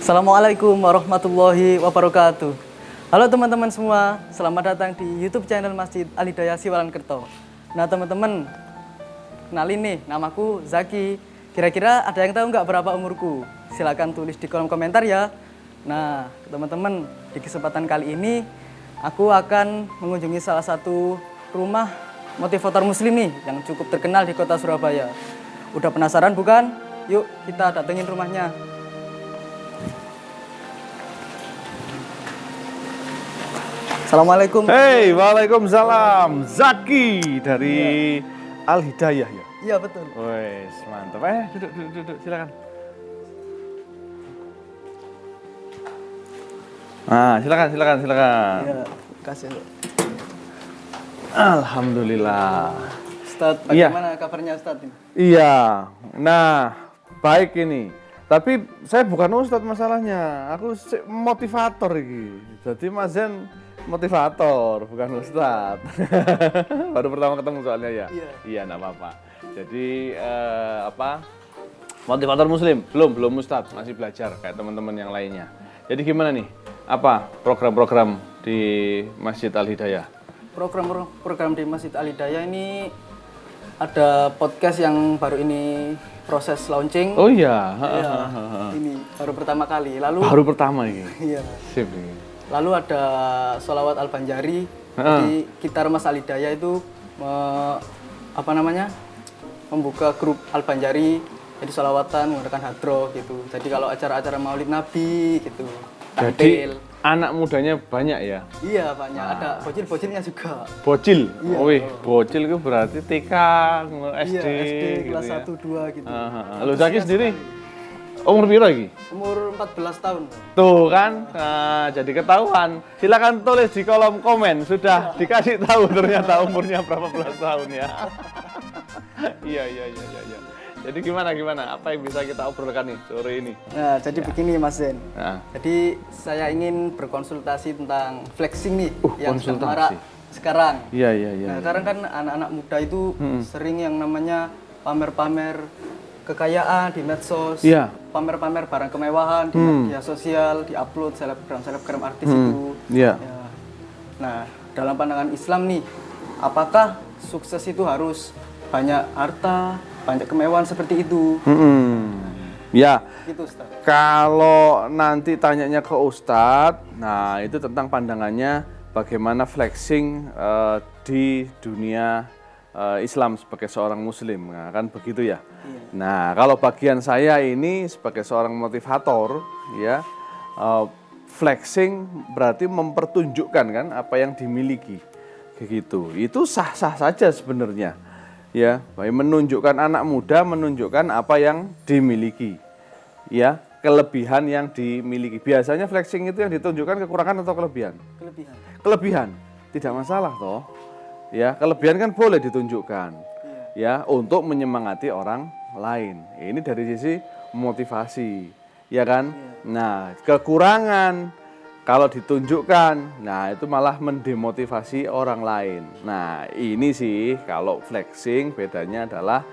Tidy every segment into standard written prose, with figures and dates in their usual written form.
Assalamualaikum warahmatullahi wabarakatuh. Halo teman-teman semua, selamat datang di YouTube channel Masjid Al-Hidayah Siwalan-Kerto. Nah teman-teman, kenalin nih, namaku Zaki. Kira-kira ada yang tahu nggak berapa umurku? Silahkan tulis di kolom komentar ya. Nah teman-teman, di kesempatan kali ini aku akan mengunjungi salah satu rumah motivator muslim nih yang cukup terkenal di kota Surabaya. Udah penasaran bukan? Yuk kita datengin rumahnya. Assalamualaikum. Hey, waalaikumsalam. Zaki dari Al-Hidayah ya? Iya betul. Wes, mantap. Duduk, silakan. Silakan. Iya, kasih. Alhamdulillah. Ustadz, bagaimana kabarnya Ustadz? Iya, nah baik ini. Tapi saya bukan Ustadz masalahnya, aku motivator ini. Jadi Mas Zen motivator, bukan Ustadz. Baru pertama ketemu soalnya ya? Iya, enggak apa-apa. Jadi motivator muslim, belum Ustadz, masih belajar kayak teman-teman yang lainnya. Jadi gimana nih? Apa program-program di Masjid Al-Hidayah? Program di Masjid Al-Hidayah ini ada podcast yang baru ini proses launching. Oh iya. Ini baru pertama kali. Baru pertama ini. Iya. Sip ini. Lalu ada sholawat Al-Banjari. Jadi kita Mas Al-Hidayah itu membuka grup Al-Banjari. Jadi sholawatan menggunakan hadroh gitu. Jadi kalau acara-acara Maulid Nabi gitu. Jadi anak mudanya banyak ya? Iya banyak. Ada bocil-bocilnya juga. Bocil? Iya. Wih, bocil itu berarti TK, SD, iya, SD gitu kelas ya? 1, 2 gitu. Lo Zaki sendiri? Umur berapa lagi? Umur 14 tahun. Tuh kan, nah, jadi ketahuan. Silakan tulis di kolom komen, sudah dikasih tahu ternyata umurnya berapa belas tahun ya. Iya. Jadi gimana? Apa yang bisa kita obrolkan nih sore ini? Nah, jadi begini Mas Zen. Nah. Jadi saya ingin berkonsultasi tentang flexing nih yang sedang konsultasi. marak sekarang. Iya. Nah, sekarang kan anak-anak muda itu sering yang namanya pamer-pamer kekayaan di medsos, Iya. pamer-pamer barang kemewahan di media sosial, diupload selebgram artis itu. Iya. Ya. Nah, dalam pandangan Islam nih, apakah sukses itu harus banyak harta, banyak kemewahan seperti itu? Ya. Gitu, Ustaz. Kalau nanti tanyanya ke Ustadz, nah itu tentang pandangannya bagaimana flexing di dunia Islam sebagai seorang Muslim, nah, kan begitu ya. Nah kalau bagian saya ini sebagai seorang motivator, ya flexing berarti mempertunjukkan kan apa yang dimiliki, kayak gitu. Itu sah-sah saja sebenarnya. Ya, baik menunjukkan anak muda, menunjukkan apa yang dimiliki, ya kelebihan yang dimiliki. Biasanya flexing itu yang ditunjukkan kekurangan atau kelebihan? Kelebihan, tidak masalah toh. Ya, kelebihan kan boleh ditunjukkan, ya untuk menyemangati orang lain. Ini dari sisi motivasi, ya kan? Nah, kekurangan kalau ditunjukkan, nah itu malah mendemotivasi orang lain. Nah ini sih kalau flexing bedanya adalah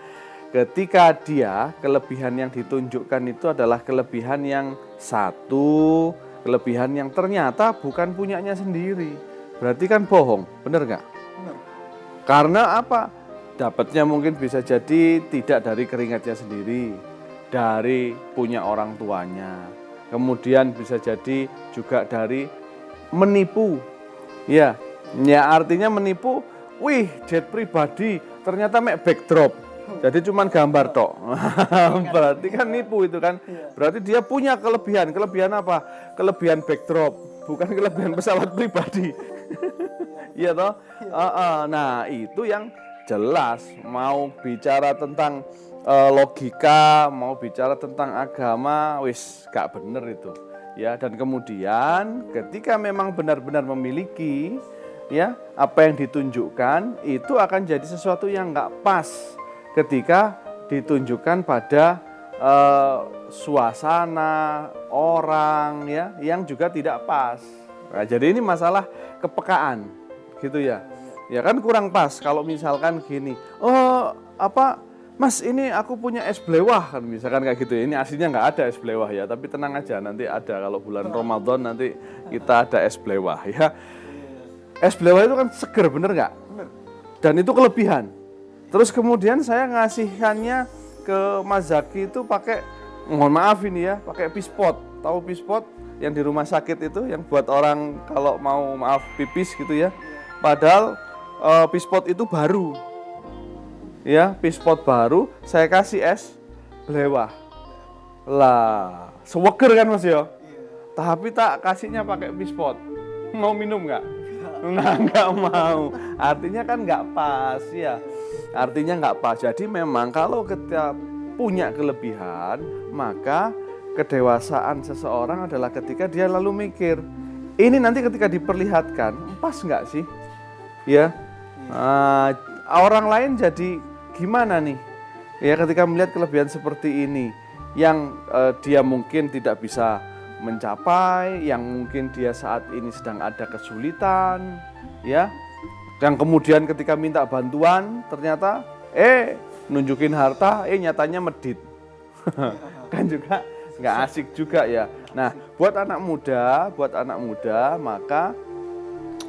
ketika dia kelebihan yang ditunjukkan itu adalah kelebihan yang satu, kelebihan yang ternyata bukan punyanya sendiri. Berarti kan bohong, bener nggak? Benar. Karena apa? Dapatnya mungkin bisa jadi tidak dari keringatnya sendiri, dari punya orang tuanya. Kemudian bisa jadi juga dari menipu, ya artinya menipu. Wih, jet pribadi ternyata mek backdrop, jadi cuman gambar tok. Berarti kan nipu itu kan. Berarti dia punya kelebihan apa? Kelebihan backdrop, bukan kelebihan pesawat pribadi. Iya toh. Nah itu yang jelas mau bicara tentang logika, mau bicara tentang agama, wis gak bener itu, ya. Dan kemudian ketika memang benar-benar memiliki, ya apa yang ditunjukkan itu akan jadi sesuatu yang gak pas ketika ditunjukkan pada suasana orang, ya yang juga tidak pas. Nah, jadi ini masalah kepekaan, gitu ya. Ya kan kurang pas kalau misalkan gini, Mas ini aku punya es blewah kan misalkan kayak gitu. Ini aslinya nggak ada es blewah ya, tapi tenang aja nanti ada kalau bulan Ramadan nanti kita ada es blewah ya. Es blewah itu kan seger bener nggak? Dan itu kelebihan. Terus kemudian saya ngasihkannya ke Mas Zaki itu pakai, mohon maaf ini ya, pakai pispot. Tahu pispot yang di rumah sakit itu yang buat orang kalau mau maaf pipis gitu ya. Padahal pispot itu baru. Ya, pispot baru, saya kasih es blewah. Lah, seweger kan Mas ya? Tapi tak kasihnya pakai pispot. Mau minum nggak? Nah, nggak mau. Artinya kan nggak pas ya. Artinya nggak pas. Jadi memang kalau kita punya kelebihan, maka kedewasaan seseorang adalah ketika dia lalu mikir, ini nanti ketika diperlihatkan, pas nggak sih? Ya, orang lain jadi gimana nih? Ya, ketika melihat kelebihan seperti ini, yang dia mungkin tidak bisa mencapai, yang mungkin dia saat ini sedang ada kesulitan, ya, yang kemudian ketika minta bantuan ternyata nunjukin harta, nyatanya medit, kan juga nggak asik juga ya. Nah, buat anak muda maka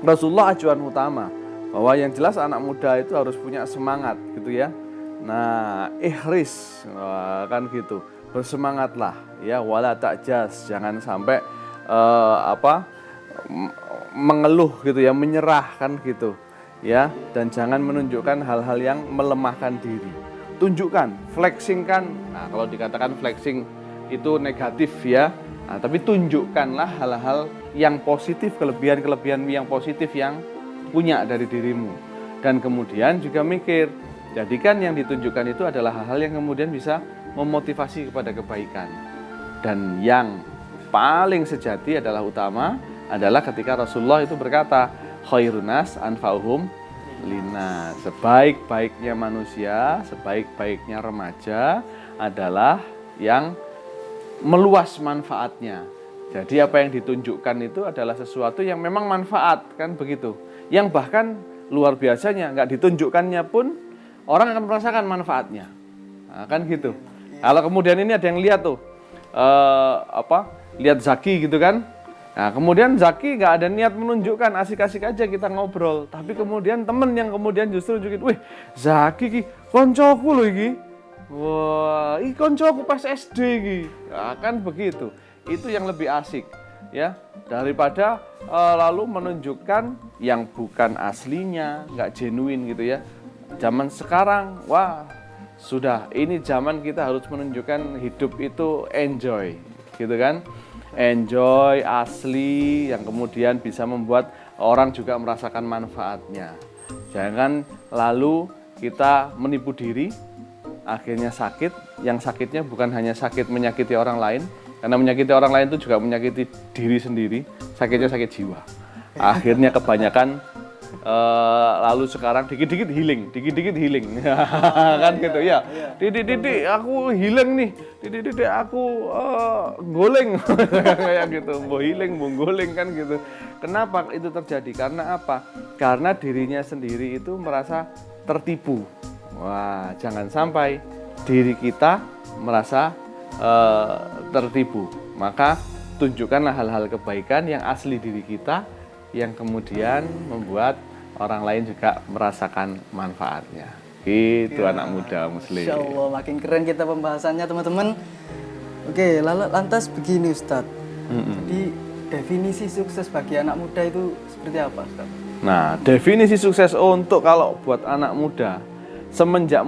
Rasulullah acuan utama bahwa yang jelas anak muda itu harus punya semangat gitu ya. Nah, ihris kan gitu. Bersemangatlah ya, wala ta'jas, jangan sampai mengeluh gitu ya, menyerah kan gitu. Ya, dan jangan menunjukkan hal-hal yang melemahkan diri. Tunjukkan, flexingkan. Nah, kalau dikatakan flexing itu negatif ya. Nah, tapi tunjukkanlah hal-hal yang positif, kelebihan-kelebihan yang positif yang punya dari dirimu. Dan kemudian juga mikir, jadikan yang ditunjukkan itu adalah hal-hal yang kemudian bisa memotivasi kepada kebaikan. Dan yang paling sejati adalah utama adalah ketika Rasulullah itu berkata, khairunas anfa'uhum linnas. Sebaik-baiknya manusia, sebaik-baiknya remaja adalah yang meluas manfaatnya. Jadi apa yang ditunjukkan itu adalah sesuatu yang memang manfaat, kan begitu. Yang bahkan luar biasanya, nggak ditunjukkannya pun orang akan merasakan manfaatnya. Nah, kan gitu. Kalau kemudian ini ada yang lihat tuh, lihat Zaki gitu kan. Nah, kemudian Zaki nggak ada niat menunjukkan, asik-asik aja kita ngobrol. Tapi kemudian temen yang kemudian justru nunjukin, wih Zaki ki koncoku loh iki. Wah, ini koncoku pas SD ki. Nah, kan begitu. Itu yang lebih asik ya, daripada lalu menunjukkan yang bukan aslinya, nggak genuine gitu ya. Zaman sekarang, wah sudah, ini zaman kita harus menunjukkan hidup itu enjoy gitu kan. Enjoy, asli, yang kemudian bisa membuat orang juga merasakan manfaatnya. Jangan lalu kita menipu diri, akhirnya sakit. Yang sakitnya bukan hanya sakit menyakiti orang lain, karena menyakiti orang lain itu juga menyakiti diri sendiri, sakitnya sakit jiwa. Akhirnya kebanyakan lalu sekarang dikit-dikit healing, kan gitu ya. Didik aku healing nih, didik aku goleng kayak gitu, mau healing, mau goleng kan gitu. Kenapa itu terjadi? Karena apa? Karena dirinya sendiri itu merasa tertipu. Wah, jangan sampai diri kita merasa tertipu. Maka tunjukkanlah hal-hal kebaikan yang asli diri kita, yang kemudian membuat orang lain juga merasakan manfaatnya. Gitu ya, anak muda muslim. Insya Allah makin keren kita pembahasannya teman-teman. Oke, lalu lantas begini Ustadz. Jadi definisi sukses bagi anak muda itu seperti apa Ustadz? Nah, definisi sukses untuk kalau buat anak muda, semenjak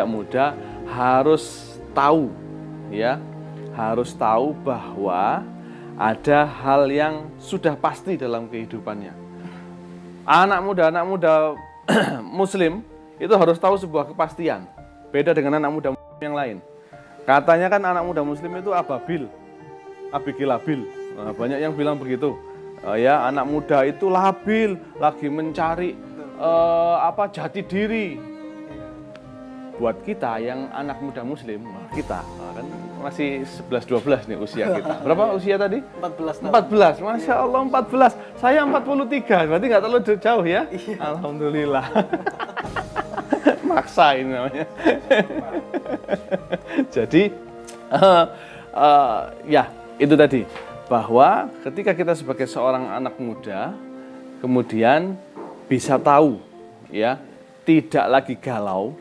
muda harus tahu ya, harus tahu bahwa ada hal yang sudah pasti dalam kehidupannya. Anak muda muslim itu harus tahu sebuah kepastian. Beda dengan anak muda yang lain. Katanya kan anak muda muslim itu ababil, abigilabil. Nah, banyak yang bilang begitu. Ya, anak muda itu labil, lagi mencari jati diri. Buat kita yang anak muda muslim, kita kan masih 11-12 nih usia kita. Berapa usia tadi? 14 tahun. 14, Masya Allah 14. Saya 43, berarti nggak terlalu jauh ya? Iya. Alhamdulillah. maksa ini namanya. Jadi ya itu tadi, bahwa ketika kita sebagai seorang anak muda kemudian bisa tahu ya, tidak lagi galau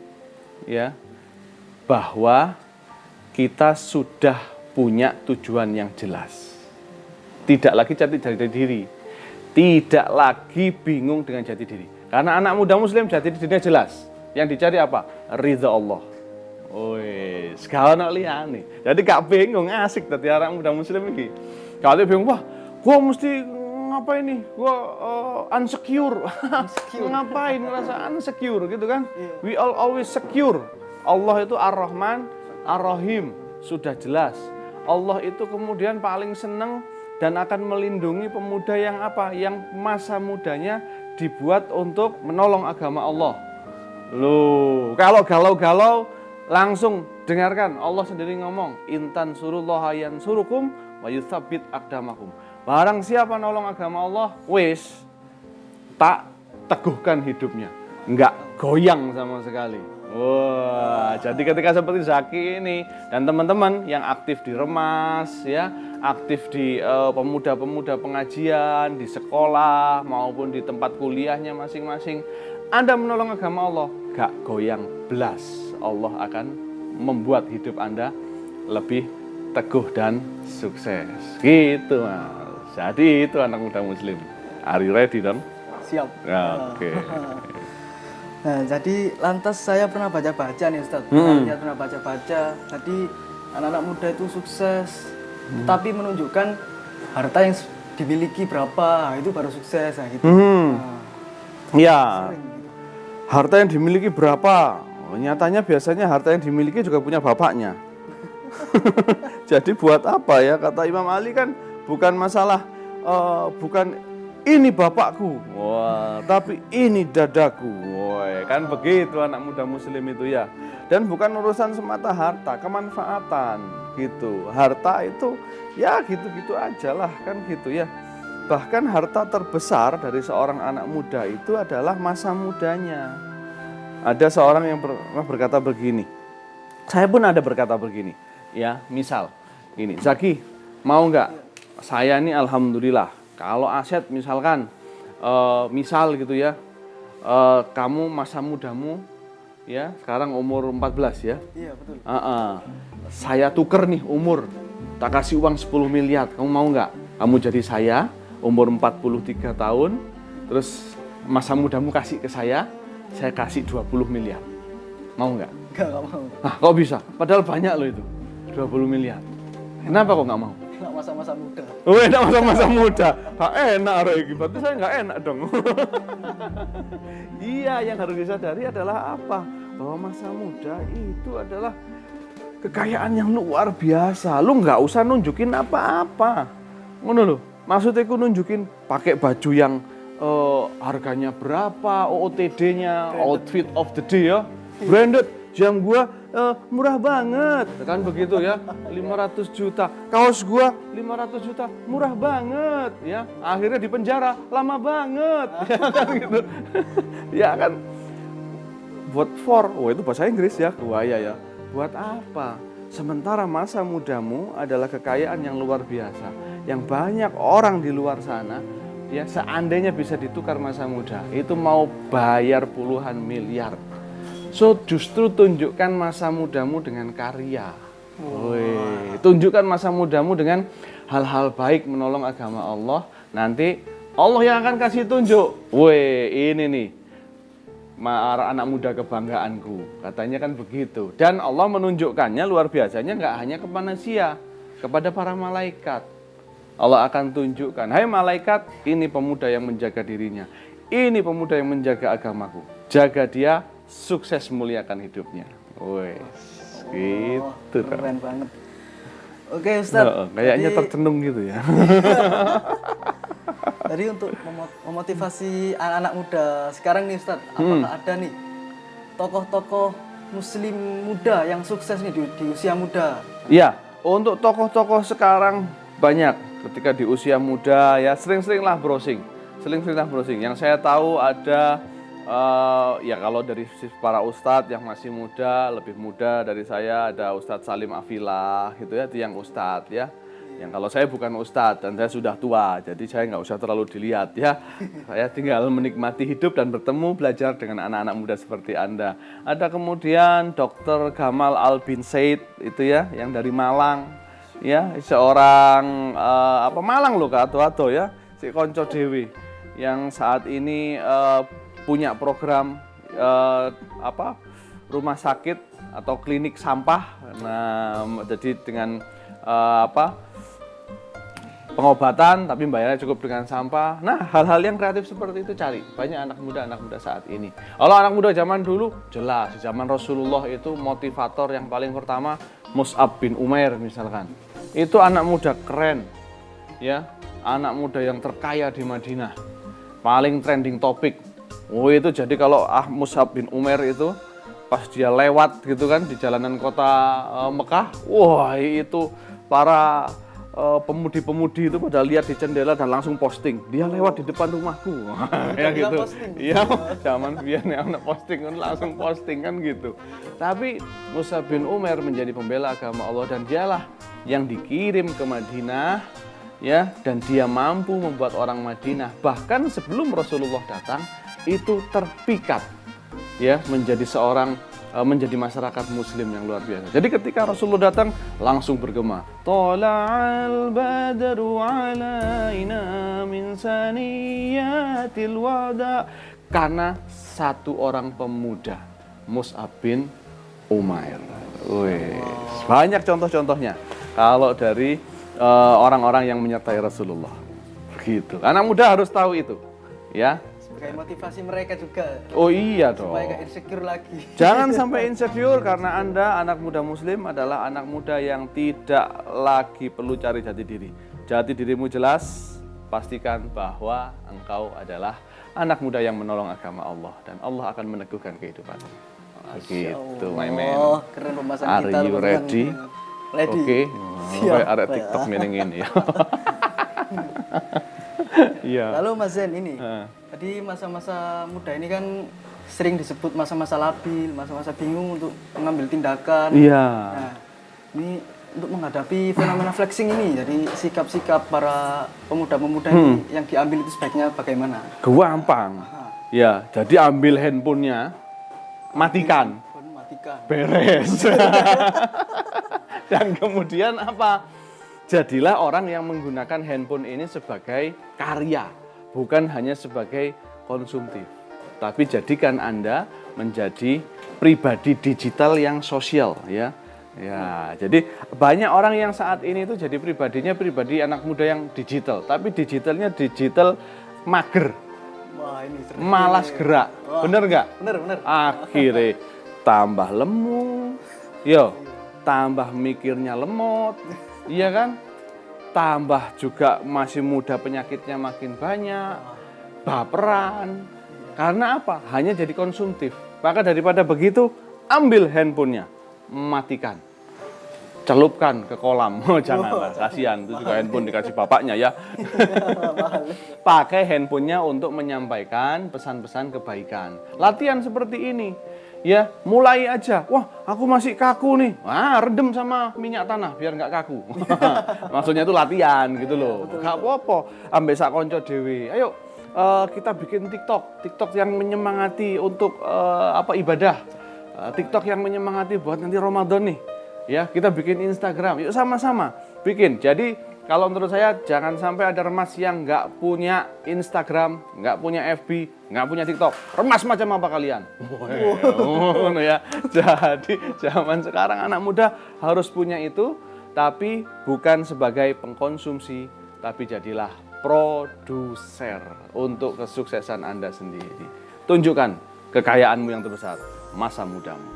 ya, bahwa kita sudah punya tujuan yang jelas. Tidak lagi cari jati diri, tidak lagi bingung dengan jati diri. Karena anak muda muslim jati dirinya jelas. Yang dicari apa? Ridha Allah. Wih, segala nak liyane. Jadi gak bingung, asik tadi anak muda muslim ini. Kalau bingung, wah, gua mesti ngapain nih? Gua unsecure. Ngapain ngerasa unsecure gitu kan? We all always secure. Allah itu Ar-Rahman, Ar-Rahim, sudah jelas. Allah itu kemudian paling senang dan akan melindungi pemuda yang apa? Yang masa mudanya dibuat untuk menolong agama Allah. Loh, kalau galau-galau langsung dengarkan Allah sendiri ngomong, intan surullaha yansurukum wa yutsabbit aqdamakum. Barang siapa nolong agama Allah, wis tak teguhkan hidupnya, enggak goyang sama sekali. Wah, jadi ketika seperti Zaki ini dan teman-teman yang aktif di Remas ya, aktif di pemuda-pemuda pengajian, di sekolah maupun di tempat kuliahnya masing-masing, Anda menolong agama Allah, gak goyang belas. Allah akan membuat hidup Anda lebih teguh dan sukses. Gitu Mas. Jadi itu anak muda muslim. Are you ready dong? Siap. Oke. Nah, jadi lantas saya pernah baca-baca nih Ustadz. Pernah baca-baca. Tadi anak-anak muda itu sukses, tapi menunjukkan harta yang dimiliki berapa, itu baru sukses. Nah, gitu. Ya, harta yang dimiliki berapa? Nyatanya biasanya harta yang dimiliki juga punya bapaknya. Jadi buat apa ya, kata Imam Ali kan bukan masalah, bukan ini bapakku, wah, tapi ini dadaku, wah, kan begitu anak muda muslim itu ya. Dan bukan urusan semata harta, kemanfaatan gitu. Harta itu ya gitu-gitu aja lah kan gitu ya. Bahkan harta terbesar dari seorang anak muda itu adalah masa mudanya. Ada seorang yang berkata begini, saya pun ada berkata begini, ya misal ini, Zaki mau nggak? Saya ini alhamdulillah, kalau aset misalkan, misal gitu ya, kamu masa mudamu, ya sekarang umur 14 ya, Iya betul. Saya tuker nih umur, tak kasih uang 10 miliar, kamu mau nggak? Kamu jadi saya, umur 43 tahun, terus masa mudamu kasih ke saya kasih 20 miliar. Mau nggak? Nggak mau. Nah, kok bisa? Padahal banyak loh itu, 20 miliar. Kenapa kok nggak mau? Nggak masa-masa muda. Oh, enak masa-masa muda. Enak, Regi. Berarti saya nggak enak dong. Iya, yang harus disadari adalah apa? Bahwa masa muda itu adalah kekayaan yang luar biasa. Lu nggak usah nunjukin apa-apa. Ngono loh. Maksudnya aku nunjukin pakai baju yang harganya berapa, OOTD-nya, outfit of the day ya, branded, jam gua murah banget, kan begitu ya, 500 juta, kaos gua 500 juta, murah banget ya, akhirnya di penjara, lama banget, ya kan gitu, ya kan, itu bahasa Inggris ya, buaya ya, buat apa? Sementara masa mudamu adalah kekayaan yang luar biasa, yang banyak orang di luar sana, ya seandainya bisa ditukar masa muda, itu mau bayar puluhan miliar. So justru tunjukkan masa mudamu dengan karya. Wih, tunjukkan masa mudamu dengan hal-hal baik menolong agama Allah. Nanti Allah yang akan kasih tunjuk. Wih, ini nih anak muda kebanggaanku. Katanya kan begitu. Dan Allah menunjukkannya luar biasanya nggak hanya kepada manusia, kepada para malaikat. Allah akan tunjukkan, hai malaikat, ini pemuda yang menjaga dirinya. Ini pemuda yang menjaga agamaku. Jaga dia, sukses muliakan hidupnya. Wes, gitu. Keren banget. Oke Ustadz. Kayaknya tercenung gitu ya. Jadi untuk memotivasi anak-anak muda sekarang nih Ustadz, apakah ada nih tokoh-tokoh muslim muda yang sukses nih di usia muda? Iya, untuk tokoh-tokoh sekarang banyak. Ketika di usia muda ya sering-seringlah browsing. Yang saya tahu ada Ya kalau dari para ustadz yang masih muda, lebih muda dari saya ada Ustadz Salim Afilah gitu ya, itu yang ustadz ya. Yang kalau saya bukan ustadz dan saya sudah tua, jadi saya nggak usah terlalu dilihat ya. Saya tinggal menikmati hidup dan bertemu belajar dengan anak-anak muda seperti Anda. Ada kemudian Dr. Gamal Al bin Said itu ya, yang dari Malang ya, seorang Malang loh Kak Ato ya, si Konco Dewi yang saat ini punya program rumah sakit atau klinik sampah. Nah, jadi dengan pengobatan tapi bayarnya cukup dengan sampah. Nah, hal-hal yang kreatif seperti itu cari. Banyak anak muda saat ini. Kalau anak muda zaman dulu jelas, zaman Rasulullah itu motivator yang paling pertama Mus'ab bin Umair misalkan. Itu anak muda keren. Ya, anak muda yang terkaya di Madinah. Paling trending topik. Oh itu jadi kalau Mus'ab bin Umair itu pas dia lewat gitu kan di jalanan kota Mekah, wah itu para pemudi-pemudi itu pada lihat di jendela dan langsung posting, dia lewat di depan rumahku. Ya gitu. Iya, zaman biar anak posting kan langsung posting kan gitu. Tapi Mus'ab bin Umair menjadi pembela agama Allah dan dialah yang dikirim ke Madinah ya, dan dia mampu membuat orang Madinah bahkan sebelum Rasulullah datang itu terpikat ya menjadi masyarakat muslim yang luar biasa. Jadi ketika Rasulullah datang langsung bergema, Tala'al badru alaina min saniyatil wada, karena satu orang pemuda Mus'ab bin Umair. Banyak contoh-contohnya kalau dari orang-orang yang menyertai Rasulullah. Begitu. Anak muda harus tahu itu ya. Kayak motivasi mereka juga. Oh iya dong. Supaya gak insecure lagi. Jangan sampai insecure karena Anda anak muda muslim adalah anak muda yang tidak lagi perlu cari jati diri. Jati dirimu jelas, pastikan bahwa engkau adalah anak muda yang menolong agama Allah dan Allah akan meneguhkan kehidupanmu. Gitu, my man. Oh, keren pembahasan kita. Are you ready? Oke. Siap. Ada TikTok meaning ini ya. Iya. Lalu Mas Zen ini, tadi masa-masa muda ini kan sering disebut masa-masa labil, masa-masa bingung untuk mengambil tindakan. Iya. Nah, ini untuk menghadapi fenomena flexing ini, jadi sikap-sikap para pemuda-pemuda ini yang diambil itu sebaiknya bagaimana? Gampang. Ya, jadi ambil handphonenya, matikan. Beres. Dan kemudian apa? Jadilah orang yang menggunakan handphone ini sebagai karya, bukan hanya sebagai konsumtif. Tapi jadikan Anda menjadi pribadi digital yang sosial ya. Ya, jadi banyak orang yang saat ini itu jadi pribadi anak muda yang digital, tapi digitalnya digital mager. Wah, ini malas gerak. Bener nggak? Bener. Akhirnya tambah lemu, tambah mikirnya lemot. Iya kan? Tambah juga masih muda penyakitnya makin banyak, baperan. Karena apa? Hanya jadi konsumtif. Maka daripada begitu, ambil handphonenya, matikan. Celupkan ke kolam. Janganlah, kasihan. Itu juga handphone dikasih bapaknya ya. Pakai handphonenya untuk menyampaikan pesan-pesan kebaikan. Latihan seperti ini. Ya, mulai aja. Wah, aku masih kaku nih. Wah, redem sama minyak tanah biar nggak kaku. Maksudnya itu latihan gitu loh. Gak apa-apa. Ambek sak konco dhewe. Ayo kita bikin TikTok yang menyemangati untuk ibadah. TikTok yang menyemangati buat nanti Ramadan nih. Ya, kita bikin Instagram. Yuk sama-sama bikin. Jadi kalau menurut saya jangan sampai ada remas yang nggak punya Instagram, nggak punya FB, nggak punya TikTok. Remas macam apa kalian? Ya. Jadi zaman sekarang anak muda harus punya itu, tapi bukan sebagai pengkonsumsi, tapi jadilah produser untuk kesuksesan Anda sendiri. Tunjukkan kekayaanmu yang terbesar, masa mudamu.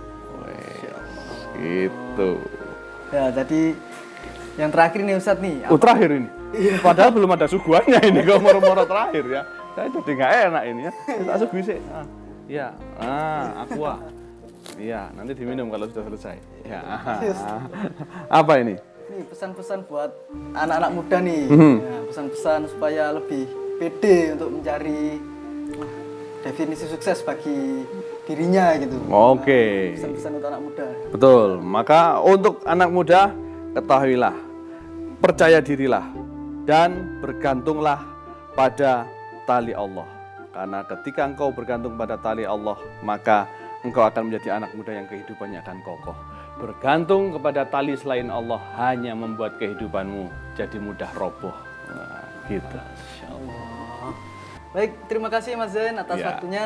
Gitu. Ya, tadi yang terakhir nih Ustadz nih. Terakhir ini. Iya. Padahal belum ada suguhannya ini, kalau moro-moro terakhir ya. Saya jadi nggak enak ini ya. Tak suguhi sih. Iya. Aqua. Iya, nanti diminum kalau sudah selesai. Ya. Apa ini? Ini pesan-pesan buat anak-anak muda nih. Nah, pesan-pesan supaya lebih pede untuk mencari definisi sukses bagi dirinya gitu. Oke. Pesan-pesan untuk anak muda. Betul. Maka untuk anak muda, ketahuilah, percaya dirilah, dan bergantunglah pada tali Allah. Karena ketika engkau bergantung pada tali Allah, maka engkau akan menjadi anak muda yang kehidupannya akan kokoh. Bergantung kepada tali selain Allah hanya membuat kehidupanmu jadi mudah roboh. Nah, gitu. Masya Allah. Baik, terima kasih Mas Zain atas Ya. waktunya.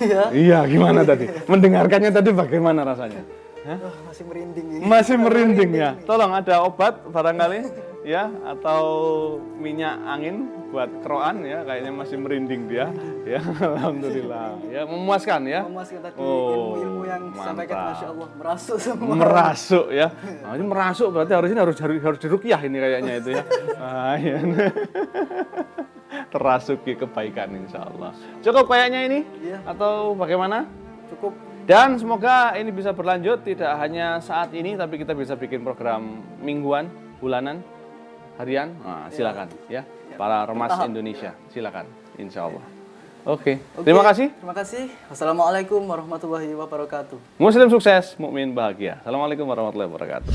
Ya. Iya, gimana tadi? Mendengarkannya tadi bagaimana rasanya? Hah? Masih merinding ini. Masih merinding ya. Tolong ada obat barangkali ya atau minyak angin buat keroan ya, kayaknya masih merinding dia. Ya, alhamdulillah. Ya, memuaskan ya. Memuaskan tadi Oh, ilmu-ilmu yang disampaikan, mantap. Masya Allah, merasuk semua. Merasuk ya. Nah, ini merasuk berarti harus diruqyah ini kayaknya itu ya. Ah, iya. Terasuki kebaikan insya Allah. Cukup kayaknya ini Iya. atau bagaimana? Cukup. Dan semoga ini bisa berlanjut tidak hanya saat ini tapi kita bisa bikin program mingguan, bulanan, harian. Nah, silakan ya. Para Remas Indonesia, silakan insya Allah. Oke. Terima kasih. Terima kasih. Wassalamualaikum warahmatullahi wabarakatuh. Muslim sukses, mukmin bahagia. Assalamualaikum warahmatullahi wabarakatuh.